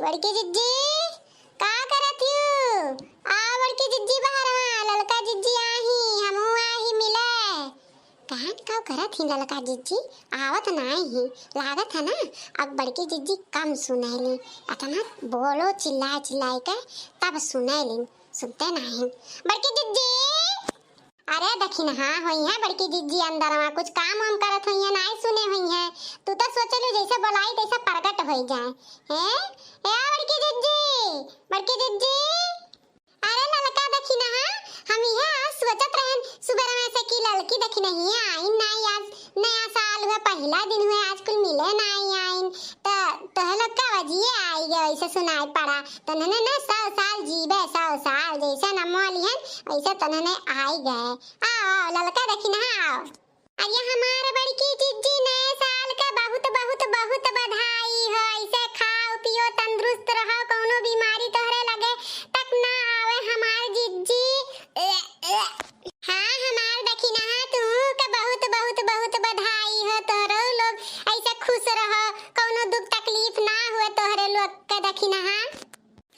बड़की जिज्जी का करत हूँ? आ बड़की जिज्जी बाहर ललका जिज्जी आही हमू आही मिले कहन का करत ही ललका जिज्जी आवत नाई ही लागत है ना। अब बड़की जिज्जी कम सुनैली अतना बोलो चिल्लाए चिल्लाए के तब सुनैली सुनते नहीं। बड़की जिज्जी अरे दखिन हाँ हुई है बड़की जिज्जी अंदर में कुछ काम वाम करत हुई है नहीं सुने हुई है। तू तो सोचलू जैसे बोलाई तैसे प्रकट हो जाए हैं। ए बड़की जिज्जी अरे ललका दखिन हाँ हम यहाँ सोचत रहन सुबह में से की ललकी दखिन ही आई नहीं आज नया साल हुआ पहला दिन हुआ आज कुल मिले नहीं आइन तो लोग का वजिए आई गए ऐसे सुनाई पड़ा तो न 100 साल जीवे 100 साल जैसे न मोलियन ऐसे तनने आई गए। आओ ललका दखिन आओ अरे हमारे बड़की जिज्जी नए साल का बहुत बहुत बहुत बधाई हो। ऐसे खाओ पियो तंदुरुस्त रहो कोनो बीमारी तोहरे लगे तक ना आवे हमार जिज्जी। हाँ हमार दखिन हाँ तू का बहुत बहुत बहुत बधाई हो तोहरो लोग ऐसे खुश रहो कोनो दुख तकलीफ ना हुए तोहरे लोग का दखिन हाँ।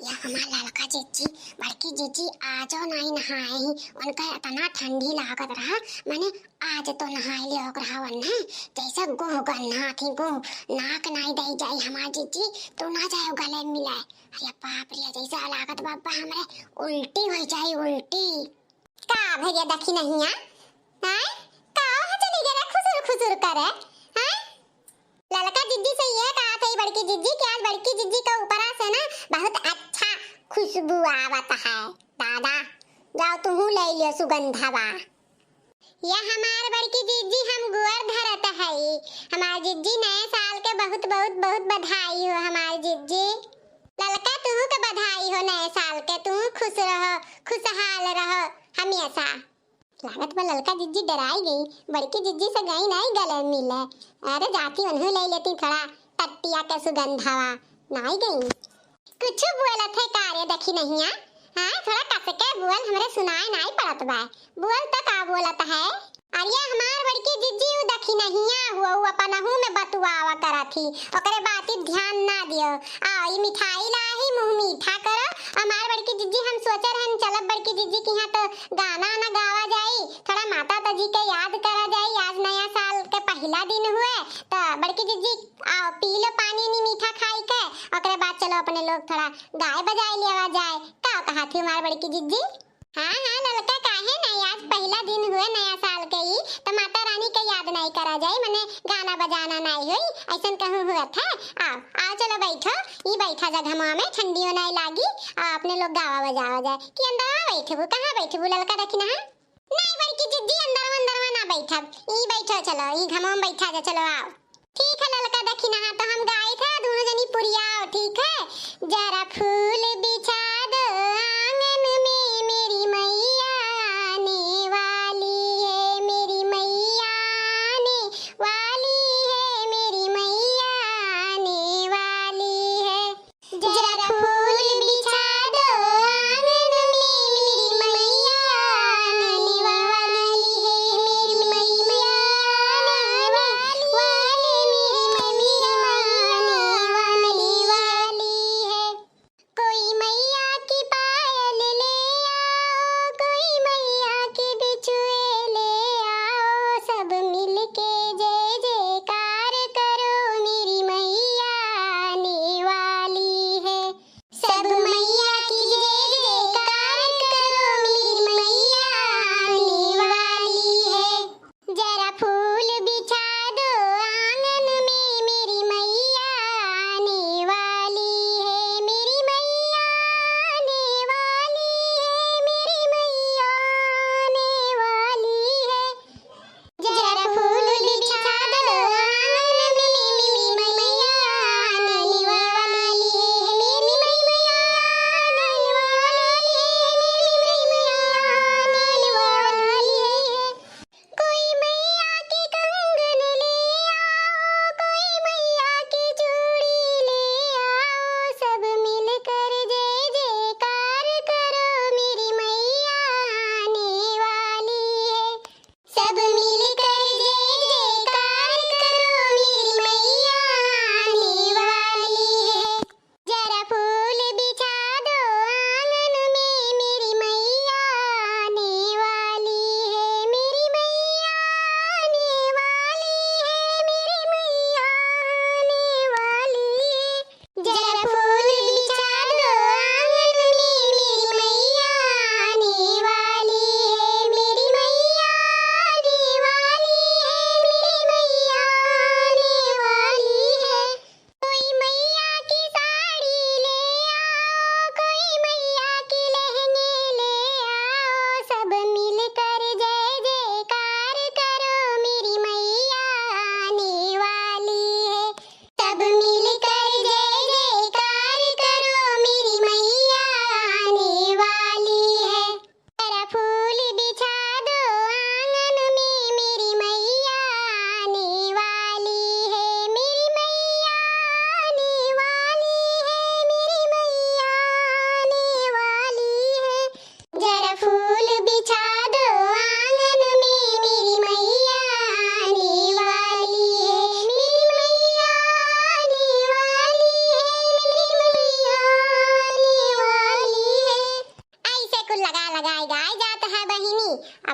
या हमार ललका जिज्जी बड़की जिज्जी आजो नहीं नहाए ही उनका इतना ठंडी लागत रहा माने आज तो नहाए ले ओकरा वन्ने जैसे गोह गन्ना थी गोह नाक नहीं दई जाई हमार जिज्जी तो ना जाए गले मिलाए। अरे बाप रे जैसे लागत बाबा हमरे उल्टी हो जाए उल्टी का भैया दखी नहीं है का हो चली गया खुसुर खुसुर करे हैं। ललका जिज्जी से ये कहा था बड़की जिज्जी कि आज बड़की जिज्जी का ऊपर से ना बहुत अच्छा खुशबू आवत है दादा जाओ तुम ले लियो सुगंधवा। या हमार बड़की जिज्जी हम गुआर धरत है हमार जिज्जी नए साल के बहुत बहुत बहुत बधाई हो हमार जिज्जी। ललका तू के बधाई हो नए साल के तू खुश रहो खुशहाल रहो हमेशा। लागत में ललका जिज्जी डराई गई बड़की जिज्जी से गई नहीं गले मिले। अरे जाती उन्हें ले लेती थोड़ा टट्टिया के सुगंधवा नहीं गई कुछ बोला थे कार्य देखी नहीं है। हाँ थोड़ा कस के बोल हमरे सुनाई नहीं पड़त बा बोल तो का बोलत है। अरे हमार बड़की जिज्जी उ देखी नहीं हुआ वो अपन हूं में बतुआवा करा थी ओकरे बात ध्यान ना दियो। आ ई मिठाई लाही मुंह मीठा करो हमार बड़की जिज्जी हम सोचे रहन चलब बड़की जिज्जी की यहां तो गाना ना गावा जाई थोड़ा माता जी के याद करा जाई आज नया साल के पहला दिन हुए तो बड़की जिज्जी आओ पी लो पानी नी मीठा खाई के ओकरे बाद चलो अपने लोग थोड़ा गाय बजाई लेवा जाए का कहा थी हमार बड़की जिज्जी। हाँ ललका काहे नहीं आज पहला दिन हुए नया साल के ही तो माता रानी के याद नहीं करा जाए मने गाना बजाना नहीं हुई ऐसा कहूँ हुआ था। आओ चलो बैठो ये बैठा जगह में ठंडियों नहीं लागी अपने लोग गावा बजावा जाए कि अंदर बैठे वो कहाँ बैठे वो ललका रखी ना नहीं बड़की जिज्जी अंदर ना बैठा ये बैठो चलो ये घमों में बैठा जा चलो आओ ठीक है ललका देखी ना तो हम गाए थे दोनों जनी पुरिया ठीक है। जरा फूल बिछा दो आंगन में मेरी मैया आने वाली है मेरी मैया आने वाली है मेरी मैया आने वाली है। जरा फूल बिछा दो आंगन में मेरी मैया आने वाली है मेरी मैया आने वाली मेरी मैया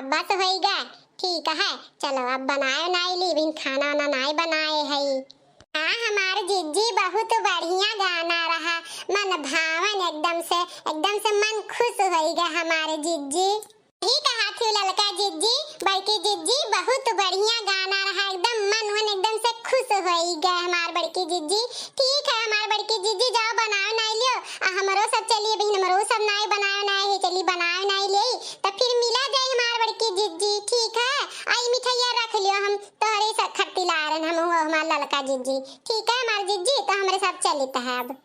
बस होइगा। ठीक है, चलो अब बनाए नाई ली, बिन खाना ना नाई बनाए है। हाँ, हमारे जिज्जी बहुत बढ़िया गाना रहा, मन भावन एकदम से मन खुश होइगा हमारे जिज्जी। ठीक कहा थी ललका जिज्जी, बड़की जिज्जी बहुत बढ़िया गाना रहा, एकदम मन वन एकदम से खुश होइगा हमार बड़की जिज्जी। ठीक है हमार बड़की जिज्जी, जाओ बनाओ नाई लियो, हमरो सब चलिए बहन, हमरो सब नाई बनाओ नाई है, चली बनाओ नाई ले, तो फिर मिला जाए हमार बड़की जिज्जी। ठीक है, आई मिठाइया रख लियो, हम तोहरे सब खट्टी ला रहे हम हमार ललका जिज्जी। ठीक है हमार जिज्जी, तो हमरे सब चलित है अब।